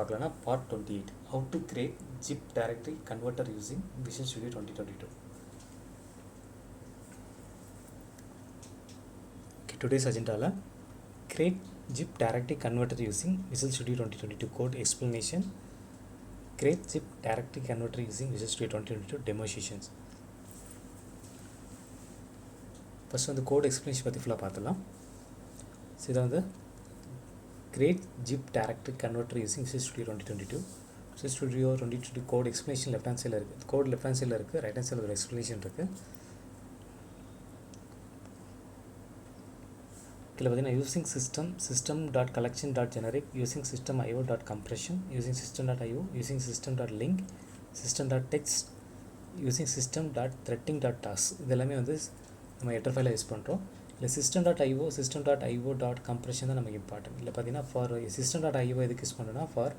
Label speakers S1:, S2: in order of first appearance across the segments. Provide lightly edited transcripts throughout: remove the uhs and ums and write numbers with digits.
S1: பார்க்கலாம்னா part 28 how to create zip directory converter using Visual Studio 2022. Okay, today's agenda la create zip directory converter using Visual Studio 2022 code explanation, create zip directory converter using Visual Studio 2022 demo sessions. First on the code explanation பத்தி ஃபுல்லா பார்த்தலாம். So இத வந்து create zip directory converter using Visual Studio 2022. Visual Studio 2022 code explanation left hand side இருக்கு. Code left hand side இருக்கு, right hand side ஒரு explanation இருக்கு. கீழ பாத்தீங்கன்னா using system.collection.generic, using system.io.compression, using system.io, using system.link, system.text, using system.threading.task. இதெல்லாமே வந்து நம்ம header ஃபைலை யூஸ் பண்ணுறோம். இல்லை system.io, system.io.compression தான் நமக்கு இம்பார்ட்டன்ட். இல்லை பார்த்தீங்கன்னா ஃபார் system.io எதுக்கு யூஸ் பண்ணுறோன்னா ஃபார்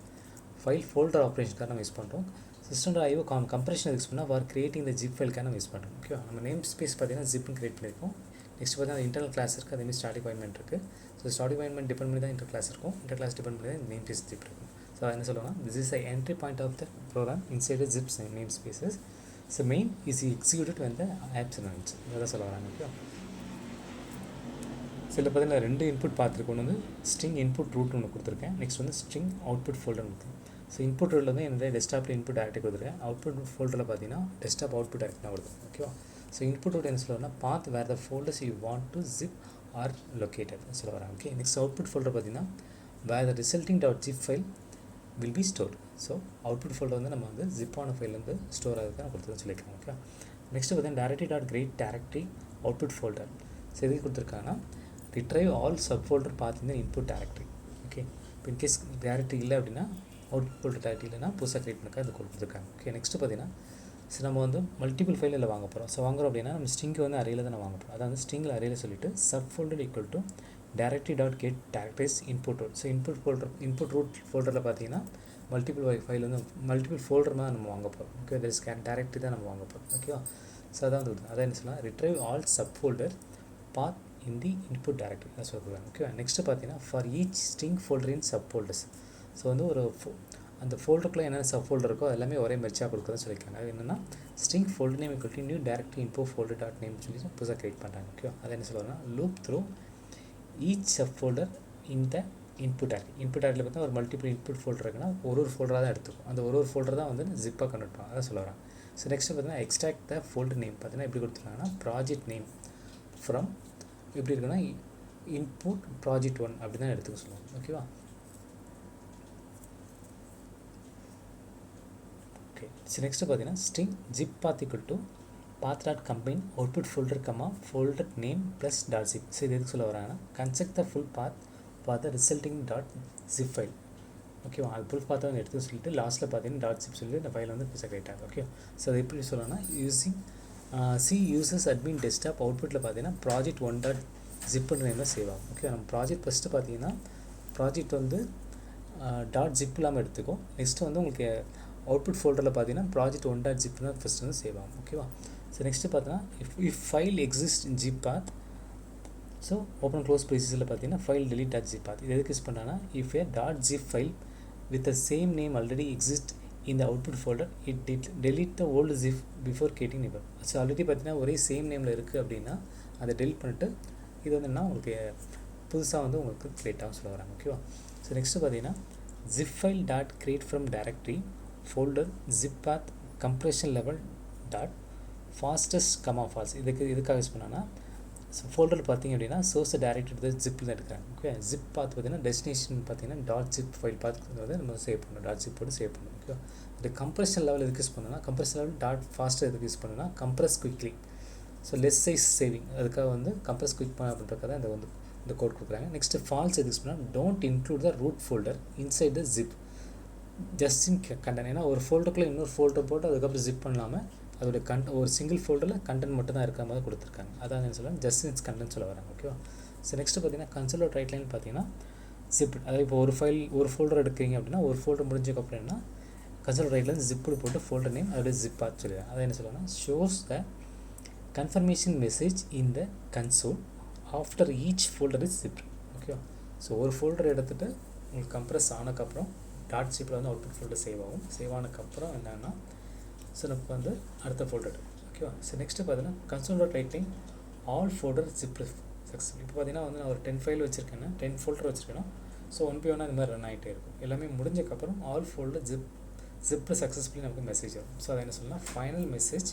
S1: ஃபைல் ஃபோல்டர் ஆப்ரேஷனுக்காக நம்ம யூஸ் பண்ணுறோம். system.io கம்ப்ரெஷன் எதுக்கு யூஸ் பண்ணால் ஃபார் கிரியேட்டிங் த ஜிப் ஃபைலுக்காக நம்ம யூஸ் பண்ணுறோம். ஓகே, நம்ம நேம் ஸ்பேஸ் பார்த்தீங்கன்னா ஜிப்னு கிரியேட் பண்ணியிருக்கோம். நெக்ஸ்ட் பார்த்தீங்கன்னா இன்டர்னல் கிளாஸ் இருக்குது, அதேமாதிரி ஸ்டாட்டிக் பாயின்மெண்ட் இருக்குது. ஸோ ஸ்டாட்டிக் பாயின்மெண்ட் டிபெண்ட் பண்ணி தான் இன்டர் கிளாஸ் இருக்கும், இன்டர் கிளாஸ் டிபெண்ட் பண்ணி தான் நேம் ஸ்பேஸ் ஜிப் இருக்கும். ஸோ என்ன சொல்லுவாங்கன்னா this is I entry point of the program inside zips name spaces. So main is executed when the apps runs. இதான் சொல்ல வராங்க. ஓகே, சில பார்த்தீங்கன்னா ரெண்டு இன்புட் பார்த்துருக்கோம். ஒன்று வந்து ஸ்ட்ரிங் இன்புட் ரூட் ஒன்று கொடுத்துருக்கேன், நெக்ஸ்ட் வந்து ஸ்ட்ரிங் அவுட்புட் ஃபோல்டர் கொடுத்துருக்கேன். ஸோ இன்புட் ரூட்டில் வந்து என்னுடைய டெஸ்க்டாப்பில் இன்புட் டேரக்டாக கொடுத்துருக்கேன், அவுட்புட் ஃபோல்டரில் பார்த்தீங்கன்னா டெஸ்க்டாப் அவுட்புட் டேரக்டாக கொடுக்கும். ஓகேவா, ஸோ இன்புட் ரூட் என்ன சொல்லுவாங்கன்னா path where the folders you want to zip are located சொல்ல வராங்க. ஓகே, நெக்ஸ்ட் அவுட்புட் ஃபோல்டர் பார்த்தீங்கன்னா where the resulting dot zip file will be store. So output folder வந்து நம்ம வந்து ஜிப்பான ஃபைல் வந்து ஸ்டோர் ஆகுதுக்கு நான் கொடுத்துருன்னு சொல்லியிருக்கேன். ஓகே, நெக்ஸ்ட்டு பார்த்தீங்கன்னா directory dot create directory output folder. So எதுக்கு கொடுத்துருக்காங்கன்னா retrieve all subfolder path in the input directory. Okay, இப்போ இன்கேஸ் டேரக்டரி இல்லை அப்படின்னா அவுட்புட் ஃபோல்டர் டேரக்டரி இல்லைனா புதுசாக க்ரியேட் பண்ணிக்கா இது கொடுத்துருக்காங்க. ஓகே, நெக்ஸ்ட்டு பார்த்தீங்கன்னா ஸோ நம்ம வந்து மல்டிபிள் ஃபைலில் வாங்க போகிறோம். ஸோ வாங்குறோம் அப்படின்னா நம்ம ஸ்ட்ரிங்கு வந்து அறையில் தான் வாங்க போகிறோம். அதாவது ஸ்ட்ரிங்கில் அறையில் சொல்லிட்டு sub folder equal to directory dot get directories input root. So input root ஃபோல்டரில் பார்த்தீங்கன்னா மல்டிபிள் ஃபைல் வந்து மல்டிபிள் ஃபோல்டர் தான் நம்ம வாங்க போகிறோம். ஓகே, தட் இஸ் டேரக்டரி தான் நம்ம வாங்க போகிறோம். ஓகேவா, ஸோ அதான் வந்து அதான் என்ன சொல்லலாம் retrieve all sub folder path in the input directory தான் சொல்கிறாங்க. ஓகே, நெக்ஸ்ட்டு பார்த்தீங்கன்னா for each string folder in sub folders. So வந்து ஒரு அந்த ஃபோல்டருக்குள்ளே என்னென்ன சப் ஃபோல்டர் இருக்கோ எல்லாமே ஒரே மெர்ச்சாக கொடுக்குறதுன்னு சொல்லியிருக்காங்க. அது என்னென்னா string folder name equal to new directory info folder dot name சொல்லி புதுசாக க்ரியேட் பண்ணுறாங்க. ஓகே, அதை என்ன சொல்லுவாங்கன்னா loop through each sub folder in the input directory. Input டேரக்டரியில் பார்த்தா ஒரு மல்டிபிள் இன்புட் ஃபோல்டர் இருக்குன்னா ஒரு ஃபோல்டராக தான் எடுத்துக்கும். அந்த ஒரு ஃபோல்டர் தான் வந்து ஜிப்பாக கன்வெர்ட் பண்ணுவாங்க. அதான் சொல்ல வராங்க. ஸோ நெக்ஸ்ட்டு பார்த்தீங்கன்னா எக்ஸ்ட்ராக்ட் த ஃபோல்டர் நேம் பார்த்தீங்கன்னா எப்படி கொடுத்துருக்காங்கன்னா ப்ராஜெக்ட் நேம் ஃப்ரம் எப்படி இருக்குன்னா இன்புட் ப்ராஜெக்ட் 1 அப்படி தான் எடுத்துக்க சொல்லுவோம். ஓகேவா, ஓகே, ஸோ நெக்ஸ்ட்டு பார்த்தீங்கன்னா string zip path equal to path dot combine output folder comma folder name plus dot zip. So இது எதுக்கு சொல்ல வராங்கன்னா construct the full path for the resulting dot zip file. ஓகேவா, அது ஃபுல் பாத்தை வந்து எடுத்து சொல்லிட்டு லாஸ்ட்டில் பார்த்தீங்கன்னா டாட் ஜிப் சொல்லி இந்த ஃபைல் வந்து க்ரியேட் ஆகும். ஓகே, ஸோ அது எப்படி சொல்லணும்னா using C users admin desktop அவுட்புட்டில் பார்த்தீங்கன்னா ப்ராஜெக்ட் 1 டாட் ஜிப்புன்ற நேமில் சேவ் ஆகும். ஓகே, நம்ம ப்ராஜெக்ட் ஃபஸ்ட்டு பார்த்தீங்கன்னா ப்ராஜெக்ட் வந்து டாட் ஜிப் இல்லாமல் எடுத்துக்கும். நெக்ஸ்ட்டு வந்து உங்களுக்கு அவுட்புட் ஃபோல்டரில் பார்த்தீங்கன்னா ப்ராஜெக்ட் 1 டாட் ஜிப் தான் ஃபஸ்ட்டு வந்து சேவ் ஆகும். ஓகேவா, ஸோ நெக்ஸ்ட்டு பார்த்தீங்கன்னா if file exist in zip path. So open close ப்ரொசீஜரில் பார்த்தீங்கன்னா file delete dot zip path. இது எதுக்கு யூஸ் பண்ணாங்கன்னா if a dot zip file with the same name already exist in the output folder it delete the old zip before creating new. So already பார்த்தீங்கன்னா ஒரே same நேமில் இருக்குது அப்படின்னா அதை delete பண்ணிட்டு இது வந்து என்ன உங்களுக்கு புதுசாக வந்து உங்களுக்கு க்ரியேட் ஆகும் சொல்ல வராங்க. ஓகேவா, ஸோ நெக்ஸ்ட்டு பார்த்தீங்கன்னா zip file dot create from directory folder zip path compression level dot fastest comma false. இதுக்காக யூஸ் பண்ணான்னா ஸோ ஃபோல்டர் பார்த்தீங்க அப்படின்னா சோர்ஸ் டேரக்டரி ஜிப்பில் தான் எடுக்கிறாங்க. ஓகே, ஜிப் பார்த்து பார்த்தீங்கன்னா டெஸ்டினேஷன் பார்த்தீங்கன்னா டாட் ஜிப் ஃபைல் பார்த்து வந்து நம்ம சேவ் பண்ணணும், டாட் ஜிப் போட்டு சேவ் பண்ணணும். ஓகே, இந்த கம்ப்ரெஷன் லெவல் எதுக்கு யூஸ் பண்ணணும்னா கம்ப்ரெஷன் லெவல் டாட் ஃபாஸ்ட்டாக எதுக்கு யூஸ் பண்ணணும்னா compress quickly. So less size saving அதுக்காக வந்து கம்ப்ரெஸ் குயிக் பண்ண அப்படின்றக்காக தான் இந்த கோட் கொடுக்குறாங்க. நெக்ஸ்ட்டு ஃபால்ஸ் எதுக்கு யூஸ் பண்ணால் don't include the root folder inside the zip just in content. ஏன்னா ஒரு ஃபோல்டருக்குள்ளே இன்னொரு ஃபோல்டர் போட்டு அதுக்கப்புறம் ஜிப் பண்ணாமல் அதோட ஒரு சிங்கிள் ஃபோல்டரில் கண்டென்ட் மட்டும் தான் இருக்கிற மாதிரி கொடுத்துருக்காங்க. அதான் என்ன சொல்லலாம் ஜஸ்ட் இன்ஸ் கண்டென்ட் சொல்ல வராங்க. ஓகேவா, ஸோ நெக்ஸ்ட்டு பார்த்தீங்கன்னா கன்சோல் ரைட் லைன் பார்த்தீங்கன்னா ஜிப். அதாவது இப்போ ஒரு ஃபோல்டர் எடுக்கிறீங்க அப்படின்னா ஒரு ஃபோல்டர் முடிஞ்சதுக்கப்புறம் என்ன கன்சோல் ரைட் லைன் ஜிப்பு போட்டு ஃபோல்டர் நேம் அதோட ஜிப் பார்த்து சொல்லுவாங்க. அதை என்ன சொல்லலாம் shows the confirmation message in the console after each folder is zip. ஓகேவா, ஸோ ஒரு ஃபோல்டர் எடுத்துகிட்டு உங்களுக்கு கம்ப்ரெஸ் ஆனதுக்கப்புறம் டாட் ஜிப்பில் வந்து அவுட்புட் ஃபோல்டர் சேவ் ஆகும். சேவ் ஆனதுக்கப்புறம் என்னென்னா ஸோ நமக்கு வந்து அடுத்த ஃபோல்டர் ஓகேவா. ஸோ நெக்ஸ்ட்டு பார்த்தீங்கன்னா console.write all folder zip successful. இப்போ பார்த்தீங்கன்னா வந்து நான் ஒரு 10 ஃபைல் வச்சுருக்கேன்னா 10 ஃபோல்டர் வச்சுருக்கேன்னா ஸோ 1 by 1 இந்த மாதிரி ரன் ஆகிட்டே இருக்கும். எல்லாமே முடிஞ்சக்கப்புறம் ஆல் ஃபோல்டர் ஜிப்பில் சக்ஸஸ்ஃபுல்லி நமக்கு மெசேஜ் வரும். ஸோ அதை என்ன சொல்லலாம், final message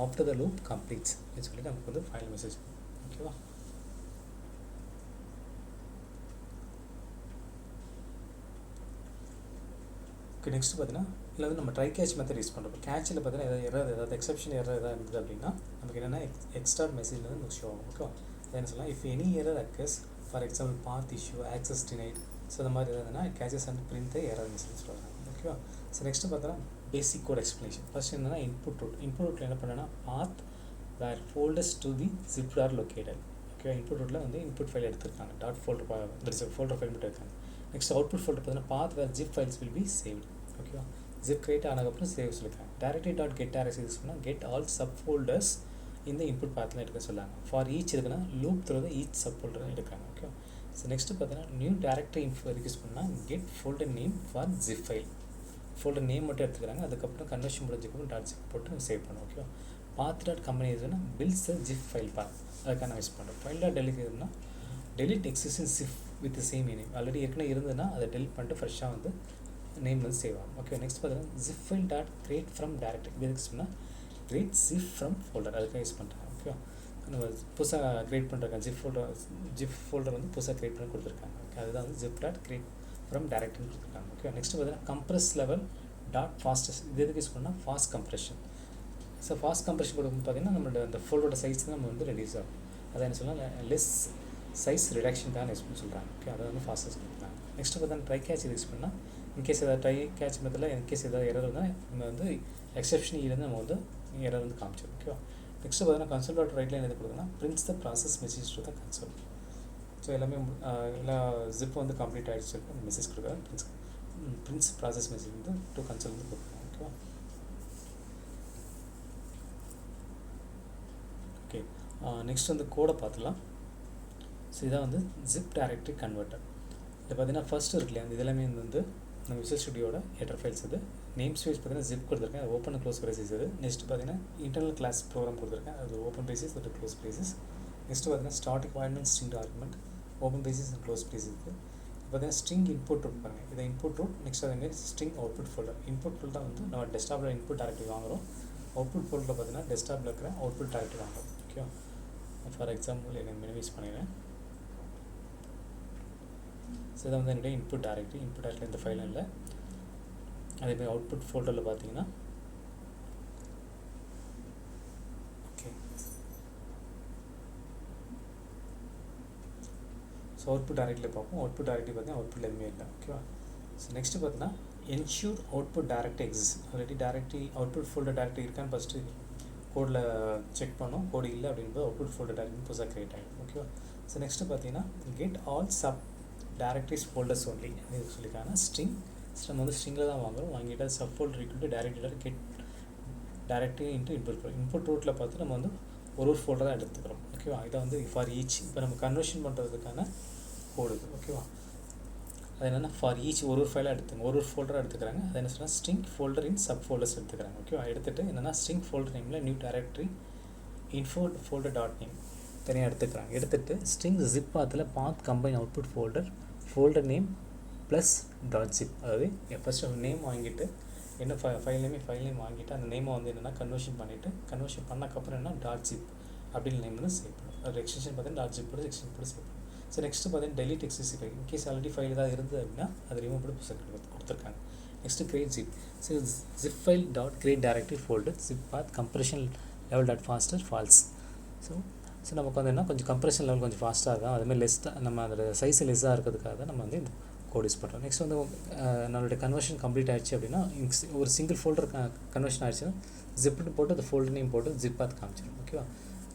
S1: after the loop completes அப்படின்னு சொல்லிட்டு நமக்கு வந்து ஃபைனல் மெசேஜ் வரும். ஓகேவா. ஓகே நெக்ஸ்ட் பார்த்தீங்கன்னா இதில் வந்து நம்ம ட்ரை கேட்ச் மெத்தட் யூஸ் பண்ணுறோம். கேட்சில் பார்த்தீங்கன்னா ஏதாவது எக்ஸப்ஷன் எரர் எதாவது இருந்தது அப்படின்னா நமக்கு என்னென்னா எக்ஸ்ட்ரா மெசேஜ் வந்து நமக்கு ஷோ ஆகும். ஓகேவா. அதை என்ன சொல்லலாம், if any error occurs for example path issue access denied so இந்த மாதிரி எதாவதுன்னா catches and print error message சொல்கிறாங்க. ஓகேவா. ஸோ நெக்ஸ்ட்டு பார்த்தோன்னா பேசிக் கோட் எக்ஸ்ப்ளனேஷன். ஃபர்ஸ்ட் என்னென்னா இன்புட் ரூட்டில் என்ன பண்ணேன்னா path where folders to be zip are located. ஓகேவா. இன்புட் ரூட்டில் வந்து இன்புட் ஃபைல் எடுத்துருக்காங்க, டாட் ஃபோல்டர் ஃபோல்டர் ஃபைல் மட்டும் இருக்காங்க. நெக்ஸ்ட் அவுட்புட் ஃபோல்டர் பார்த்தீங்கன்னா path where zip files will be saved. ஓகேவா. ஜிப் கிரியேட் ஆனதுக்கப்புறம் சேவ் சொல்லியிருக்காங்க. Directory dot get direct use பண்ணால் கெட் ஆல் சப் ஃபோல்டர்ஸ் இந்த இன்புட் பாத்தில் எடுக்க சொல்லாங்க. ஃபார் ஈச் இருக்குன்னா loop through each sub folder எடுக்கிறாங்க. ஓகேவா. ஸோ நெக்ஸ்ட்டு பார்த்தீங்கன்னா நியூ டைரக்டரி இன்ஃபோ யூஸ் பண்ணால் get folder name for zip file. Folder name மட்டும் எடுத்துக்கிறாங்க. அதுக்கப்புறம் கன்வர்ஷன் முடிஞ்சதுக்கப்புறம் டாட் ஜிப் போட்டு சேவ் பண்ணுவோம். ஓகேவா. பாத் டாட் கம்பெனி எதுனா பில்ஸ் ஜிப் ஃபைல் பாத் அதுக்கான யூஸ் பண்ணுறோம். ஃபைல் டாட் டெலிட் எதுனா delete existing zip with same name. Already ஏற்கனவே இருந்ததுன்னா அதை டெலிட் பண்ணிட்டு ஃப்ரெஷ்ஷாக வந்து நேம் வந்து சேவ் ஆகும். ஓகே. நெக்ஸ்ட் பார்த்தீங்கன்னா zip file dot create from directory இது யூஸ் பண்ணால் கிரியேட் ஜிப் ஃப்ரம் ஃபோல்டர் அதுக்காக யூஸ் பண்ணுறாங்க. ஓகேவா. நம்ம புதுசாக க்ரியேட் பண்ணுறாங்க ஜிப் ஃபோல்டர் வந்து புதுசாக க்ரியேட் பண்ணி கொடுத்துருக்காங்க. ஓகே. அதுதான் வந்து ஜிப் டாட் கிரியேட் ஃப்ரம் டைரக்டரின்னு கொடுத்துருக்காங்க. ஓகே. நெக்ஸ்ட் பார்த்தீங்கன்னா கம்ப்ரஸ் லெவல் டாட் ஃபாஸ்டஸ்ட் இது எதுக்கு யூஸ் பண்ணால் fast compression. So fast compression கொடுக்கும்போது பார்த்தீங்கன்னா நம்மளோட அந்த ஃபோல்டரோட சைஸ் தான் நம்ம வந்து ரெடியூஸ் ஆகும். அதை என்ன சொல்லலாம் லெஸ் சைஸ் ரிடக்ஷன் தான் யூஸ் பண்ணி சொல்கிறாங்க. ஓகே. அதை வந்து ஃபாஸ்டஸ்ட் கொடுக்குறாங்க. நெக்ஸ்ட் பார்த்தீங்கன்னா ட்ரை கேட்ச் யூஸ் பண்ணால் இன்கேஸ் ஏதாவது ட்ரை கேட்ச் மெத்தடில் இன்கேஸ் ஏதாவது எரர் இருந்தால் நம்ம வந்து எக்ஸப்ஷன் இருந்து நம்ம வந்து எரர் வந்து காமிச்சிடும். ஓகேவா. நெக்ஸ்ட்டு பார்த்தீங்கன்னா கன்சோல் டாட் ரைட்டில் எது கொடுக்குன்னா prints the process message to the console. So எல்லாமே எல்லா ஜிப் வந்து கம்ப்ளீட் ஆகிடுச்சு அந்த மெசேஜ் கொடுக்குறாங்க. பிரிண்ட்ஸ் ப்ராசஸ் மெசேஜ் வந்து டு கன்சோல் வந்து கொடுக்குறாங்க. ஓகேவா. ஓகே. நெக்ஸ்ட் வந்து கோடை பார்த்துலாம். ஸோ இதான் வந்து ஜிப் டைரக்டரி கன்வெர்ட்டர். இது பார்த்தீங்கன்னா ஃபஸ்ட்டு இருக்கு இல்லையா, அந்த இதெல்லாமே வந்து நம்ம விசுவல் ஸ்டுடியோட ஹெடர் ஃபைல்ஸ் இது. நேம் ஸ்பேஸ் பார்த்தீங்கன்னா ஜிப் கொடுத்துருக்கேன், அது ஓப்பன் க்ளோஸ் ப்ரேசஸ் இது. நெக்ஸ்ட் பார்த்தீங்கன்னா இன்டர்னல் கிளாஸ் ப்ரோக்ராம் கொடுத்துருக்கேன், அது ஓப்பன் ப்ரேசஸ் அது க்ளோஸ் ப்ரேசஸ். நெக்ஸ்ட் பார்த்தீங்கன்னா ஸ்டாட்டிக் வாய்மெண்ட் string argument open braces and close braces இருக்குது. பார்த்தீங்கன்னா ஸ்ட்ரிங் இன்புட் ரூட் பாருங்கள், இதை இன்புட் ரூட். நெக்ஸ்ட் அதேமாதிரி string output folder. Input folder தான் வந்து நம்ம டெஸ்க்டாப்பில் இன்புட் டைரக்டரி வாங்குகிறோம். அவுட்புட் ஃபோல்டரில் பார்த்தீங்கன்னா டெஸ்க்டாப்பில் இருக்கிற அவுட்புட் டைரக்டரி வாங்குறோம். ஓகே. ஃபார் எக்ஸாம்பிள் எனக்கு மினிமைஸ் பண்ணிடுறேன். ஸோ இதை வந்து என்னுடைய இன்புட் டைரக்டரி இந்த ஃபைலும் இல்லை. அதேமாதிரி அவுட்புட் ஃபோல்டரில் பார்த்தீங்கன்னா ஓகே. ஸோ அவுட்புட் டைரக்டரியில் பார்ப்போம். அவுட்புட் டைரக்டரி பார்த்தீங்கன்னா அவுட்புட்டில் எதுவுமே இல்லை. ஓகேவா. ஸோ நெக்ஸ்ட்டு பார்த்தீங்கன்னா ensure output directory exist. Already directory output folder directory இருக்கான்னு ஃபஸ்ட்டு கோடில் செக் பண்ணோம். கோடு இல்லை அப்படின்போது அவுட்புட் ஃபோல்டர் டைரக்டரி புதுசாக க்ரியேட் ஆகிடும். ஓகேவா. ஸோ நெக்ஸ்ட்டு பார்த்தீங்கன்னா get all sub directories folders only இது சொல்லியிருக்காங்க. ஸ்ட்ரிங் நம்ம வந்து ஸ்ட்ரிங்கில் தான் வாங்குகிறோம். வாங்கிட்டு sub folder equal to directory get directory into input ரூட்டில் பார்த்து நம்ம வந்து ஒரு ஃபோல்டர் தான் எடுத்துக்கிறோம். ஓகேவா. இதை வந்து ஃபார் ஈச் இப்போ நம்ம கன்வர்ஷன் பண்ணுறதுக்கான கோடு இது. ஓகேவா. அது என்னென்னா ஃபார் ஈச் ஒரு ஃபைலாக எடுத்துங்க, ஒரு ஃபோல்டராக எடுத்துக்கிறாங்க. அது என்ன சொன்னால் string folder in sub folders எடுத்துக்கிறாங்க. ஓகேவா. எடுத்துகிட்டு என்னென்னா ஸ்ட்ரிங் ஃபோல்டர் நேமில் new directory info folder dot name தனியாக எடுத்துக்கிறாங்க. எடுத்துகிட்டு ஸ்ட்ரிங் ஜிப் பாத்தில் path combine output folder name plus dot zip. அதாவது ஃபஸ்ட்டு நேம் வாங்கிட்டு என்ன ஃபைல் நேம் வாங்கிட்டு அந்த நேமை வந்து என்னென்னா கன்வர்ஷன் பண்ணக்கப்புறம் என்ன டாட் ஜிப் அப்படின்னு நேம் வந்து சேவ் பண்ணும். அது எக்ஸ்டென்ஷன் பார்த்தீங்கன்னா டாட் ஜிப் போட்டு எக்ஸ்டென்ஷன் போட்டு சேவ் பண்ணும். ஸோ நெக்ஸ்ட்டு பார்த்தீங்கன்னா delete existing file. In case already file ஏதாவது இருந்தது அப்படின்னா அது ரிமூவ் பண்ணி புதுசாக கொடுத்துருக்காங்க. Next create zip. So zip file dot create directory folder zip path compression level dot faster false. So நமக்கு வந்து என்ன கொஞ்சம் கம்ப்ரெஷன் லெவல் கொஞ்சம் ஃபாஸ்ட்டாக இருக்கும். அதுமாதிரி லெஸ் தான் நம்ம அதோட சைஸ் லெஸ்ஸாக இருக்கிறதுக்காக தான் நம்ம வந்து இந்த கோட் யூஸ் பண்ணுறோம். நெக்ஸ்ட் வந்து நம்மளுடைய கன்வர்ஷன் கம்ப்ளீட் ஆகிடுச்சு அப்படின்னா ஒரு சிங்கிள் ஃபோல்டர் கன்வர்ஷன் ஆகிடுச்சுன்னா ஜிப்னு போட்டு அந்த ஃபோல்டர் நேம் போட்டு ஜிப் பார்த்து காமிச்சிடும். ஓகேவா.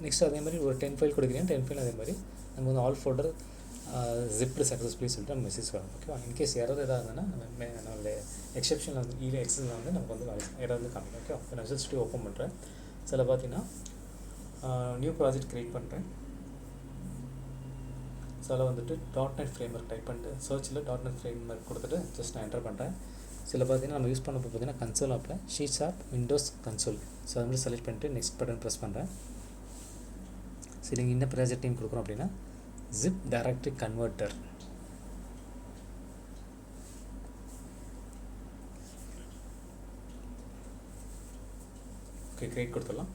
S1: நெக்ஸ்ட் அதே மாதிரி ஒரு 10 ஃபைல் கொடுக்குறீங்க, 10 ஃபைல் அதே மாதிரி நம்ம வந்து ஆல் ஃபோல்டர் ஜிப்டு சக்ஸஸ்ஃபுல்லி சொல்லிட்டு நம்ம மெசேஜ் வரும். ஓகேவா. இன்கேஸ் எரர் எதாவது இருந்ததுன்னா நம்மளுடைய எக்ஸப்ஷனில் வந்து எக்ஸில் வந்து நமக்கு வந்து எரர் வந்து காமிக்கும். ஓகே. இப்போ நான் ஸ்டுடியோ ஓப்பன் பண்ணுறேன். சில பார்த்தீங்கன்னா நியூ ப்ராஜெக்ட் க்ரியேட் பண்ணுறேன். ஸோ அதில் வந்துட்டு .NET ஃப்ரேம்ஒர்க் டைப் பண்ணிட்டு சர்ச்சில் .NET ஃப்ரேம்ஒர்க் கொடுத்துட்டு ஜஸ்ட் நான் என்டர் பண்ணுறேன். சில பார்த்தீங்கன்னா நம்ம யூஸ் பண்ணப்போ பார்த்தீங்கன்னா கன்சோல் ஆப்பில் ஷீட்ஸ் ஆப் விண்டோஸ் கன்சோல். ஸோ அது மாதிரி செலக்ட் பண்ணிட்டு நெக்ஸ்ட் பட்டன் ப்ரெஸ் பண்ணுறேன். சரி, நீங்கள் என்ன ப்ராஜெக்ட் நேம் கொடுக்குறோம் அப்படின்னா zip directory converter. Okay, create கொடுத்துடலாம்.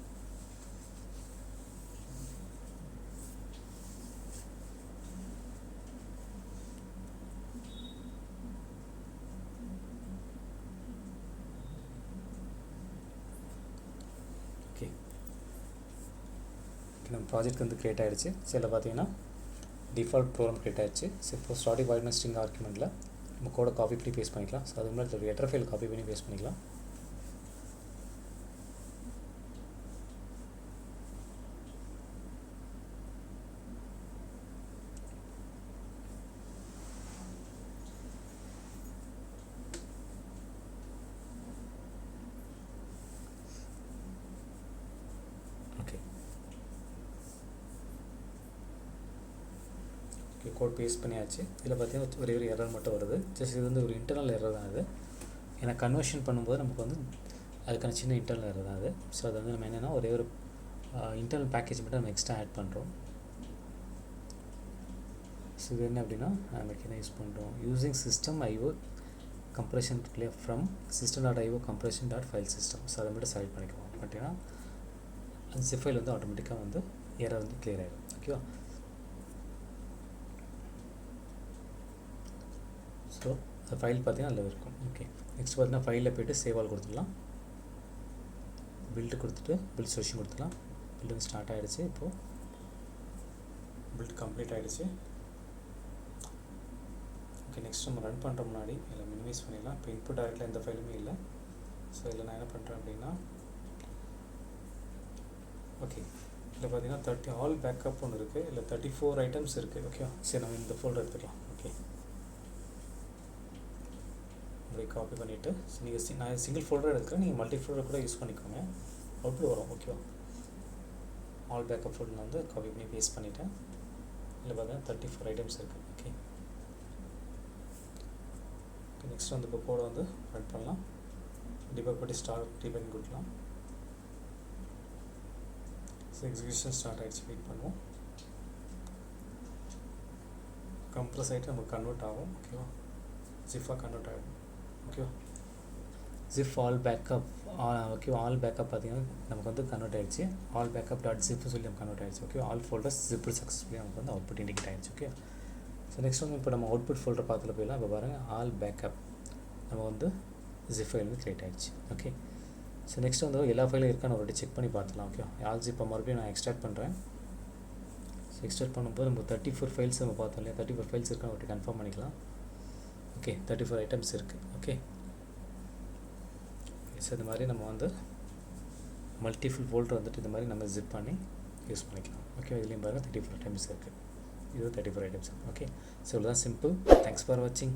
S1: ஓகே, நம்ம ப்ராஜெக்ட் வந்து கிரியேட் ஆகிடுச்சு. சில பார்த்தீங்கன்னா டிஃபால்ட் ப்ரோக்ராம் கிரியேட் ஆகிடுச்சு. ஸோ இப்போ ஸ்டார்டிங் வாய்ஸ் ஸ்ட்ரிங் ஆர்குமெண்ட்டில் நம்ம கோடை காப்பி பண்ணி பேஸ்ட் பண்ணிக்கலாம். ஸோ அது முன்னாடி ஒரு ஹெடர் ஃபைல் காப்பி பண்ணி பேஸ்ட் பண்ணிக்கலாம். கோட் பேஸ்ட் பண்ணியாச்சு. இதில் பார்த்தீங்கன்னா ஒரே ஒரு எரர் மட்டும் வருது. ஜஸ்ட் இது வந்து ஒரு இன்டர்னல் எரர் தான் அது. ஏன்னா கன்வர்ஷன் பண்ணும்போது நமக்கு வந்து அதுக்கான சின்ன இன்டர்னல் எரர் தான் அது. ஸோ அது வந்து நம்ம என்னென்னா ஒரே ஒரு இன்டர்னல் பேக்கேஜ் மட்டும் நம்ம எக்ஸ்ட்ரா ஆட் பண்ணுறோம். ஸோ இது என்ன அப்படின்னா நமக்கு என்ன யூஸ் பண்ணுறோம், using system IO compression from system.io compression.file system. So அதை மட்டும் செலக்ட் பண்ணிக்குவோம். பார்த்தீங்கன்னா அந்த zip ஃபைல் வந்து ஆட்டோமேட்டிக்காக வந்து எரர் வந்து கிளியர் ஆகிடும். ஓகேவா? ஸோ அந்த ஃபைல் பார்த்தீங்கன்னா அதில் இருக்கும். ஓகே, நெக்ஸ்ட் பார்த்தீங்கன்னா ஃபைலில் போய்ட்டு சேவ் ஆல் கொடுத்துடலாம். பில்டு கொடுத்துட்டு பில்ட் சொல்யூஷன் கொடுத்துடலாம். பில்டு வந்து ஸ்டார்ட் ஆகிடுச்சு. இப்போது பில்ட் கம்ப்ளீட் ஆகிடுச்சு. ஓகே, நெக்ஸ்ட் நம்ம ரன் பண்ணுற முன்னாடி இதில் மினிமைஸ் பண்ணிடலாம். இப்போ இன்புட் டைரக்டில் எந்த ஃபைலுமே இல்லை. ஸோ இதில் நான் என்ன பண்ணுறேன் அப்படின்னா ஓகே, இதில் பார்த்தீங்கன்னா 30 ஆல் பேக்கப் ஒன்று இருக்குது. இல்லை 34 ஐட்டம்ஸ் இருக்குது. ஓகே, சரி நம்ம இந்த ஃபோல்டர் எடுத்துக்கலாம். ஓகே, அப்படி காப்பி பண்ணிவிட்டு நீங்கள் நான் சிங்கிள் ஃபோல்டர் எடுத்துக்கிறேன், நீங்கள் மல்டி ஃபோல்டர் கூட யூஸ் பண்ணிக்கோங்க, அவுட்புட் வரும். ஓகேவா? ஆல் பேக்கப் ஃபோல்டர் வந்து காப்பி பண்ணி பேஸ்ட் பண்ணிவிட்டேன். இதில் பார்த்தீங்கன்னா 34 ஐட்டம்ஸ் இருக்குது. ஓகே, நெக்ஸ்ட் வந்து இப்போ கோடை வந்து ரன் பண்ணலாம். டிபக் பண்ணி ஸ்டார்ட் டிபக் கொடுக்கலாம். ஸோ எக்ஸிக்யூஷன் ஸ்டார்ட் ஆகிடுச்சு. வெயிட் பண்ணுவோம். கம்ப்ரஸ் ஆகிட்டு நமக்கு கன்வெர்ட் ஆகும். ஓகேவா? ஜிஃபாக கன்வெர்ட் ஆகிடும். ஓகேவா? Zip all backup. ஓகேவா? ஆல் பேக்கப் பார்த்தீங்கன்னா நமக்கு வந்து கன்வெர்ட் ஆகிடுச்சு. ஆல் பேக்கப் டாட் ஜிப் சொல்லி நம்ம கன்வெர்ட் ஆகிடுச்சு. Okay, all folders zip successfully நமக்கு வந்து அவுட்புட் இண்டிகேட் ஆகிடுச்சு. ஓகே, ஸோ நெக்ஸ்ட் வந்து இப்போ நம்ம அவுட்புட் ஃபோல்டர் பார்த்துல போயிடலாம். இப்போ பாருங்கள், ஆல் பேக்கப் நம்ம வந்து ஜிப் ஃபைல் வந்து கிரியேட் ஆகிடுச்சு. ஓகே, ஸோ நெக்ஸ்ட் வந்து எல்லா ஃபைலும் இருக்கான்னு ஒரு செக் பண்ணி பார்த்துலாம். ஓகே, ஆல் ஜிப்பை மறுபடியும் நான் எக்ஸ்ட்ராக்ட் பண்ணுறேன். ஸோ எக்ஸ்ட்ராக்ட் பண்ணும்போது நம்ம 34 ஃபைல்ஸ் நம்ம பார்த்தோம் இல்லையா, 34 ஃபைல்ஸ் இருக்கான்னு ஒரு கன்ஃபார்ம் பண்ணிக்கலாம். ஓகே, 34 ஐட்டம்ஸ் இருக்குது. ஓகே, ஸோ இந்த மாதிரி நம்ம வந்து மல்டிஃபிள் ஃபோல்டர் வந்துட்டு இந்த மாதிரி நம்ம ஜிப் பண்ணி யூஸ் பண்ணிக்கலாம். ஓகே, இதுலேயும் பாருங்கள் 34 ஐட்டம்ஸ் இருக்குது. இது 34 ஐட்டம்ஸ். ஓகே, ஸோ இவ்வளோ தான் சிம்பிள். தேங்க்ஸ் ஃபார் வாட்சிங்.